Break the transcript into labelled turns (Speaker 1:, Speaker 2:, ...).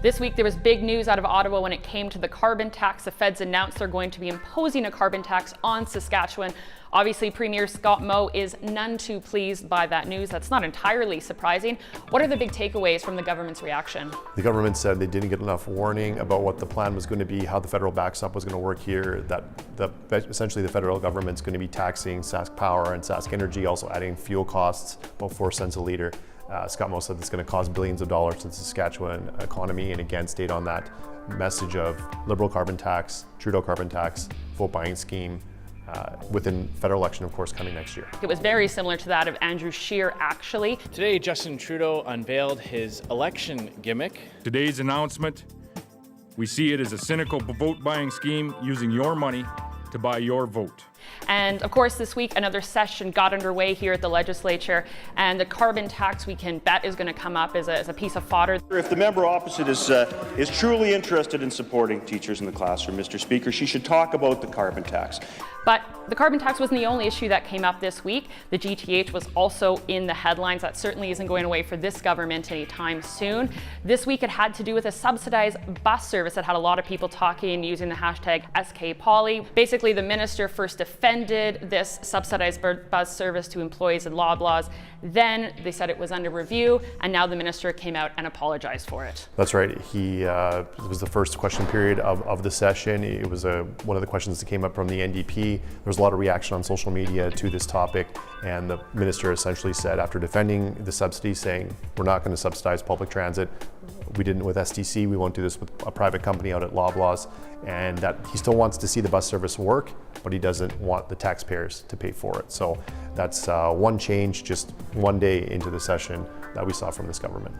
Speaker 1: This week there was big news out of Ottawa when it came to the carbon tax. The feds announced they're going to be imposing a carbon tax on Saskatchewan. Obviously, Premier Scott Moe is none too pleased by that news. That's not entirely surprising. What are the big takeaways from the government's reaction?
Speaker 2: The government said they didn't get enough warning about what the plan was going to be, how the federal backstop was going to work here, that essentially the federal government's going to be taxing Sask Power and Sask Energy, also adding fuel costs, about 4 cents a liter. Scott Moe said it's going to cost billions of dollars to the Saskatchewan economy, and again stayed on that message of Liberal carbon tax, Trudeau carbon tax, vote buying scheme, within federal election, of course, coming next year.
Speaker 1: It was very similar to that of Andrew Scheer, actually.
Speaker 3: Today, Justin Trudeau unveiled his election gimmick.
Speaker 4: Today's announcement, we see it as a cynical vote-buying scheme using your money to buy your vote.
Speaker 1: And of course, this week, another session got underway here at the legislature, and the carbon tax, we can bet, is going to come up as a piece of fodder.
Speaker 5: If the member opposite is truly interested in supporting teachers in the classroom, Mr. Speaker, she should talk about the carbon tax.
Speaker 1: But the carbon tax wasn't the only issue that came up this week. The GTH was also in the headlines. That certainly isn't going away for this government anytime soon. This week it had to do with a subsidized bus service that had a lot of people talking using the hashtag skpoli. Basically, the minister first defended this subsidized bus service to employees and Loblaws. Then they said it was under review, and now the minister came out and apologized for it.
Speaker 2: That's right. It was the first question period of the session. It was one of the questions that came up from the NDP. There was a lot of reaction on social media to this topic, and the minister essentially said, after defending the subsidy, saying we're not going to subsidize public transit, we didn't with STC, we won't do this with a private company out at Loblaws, and that he still wants to see the bus service work, but he doesn't want the taxpayers to pay for it. So that's one change just one day into the session that we saw from this government.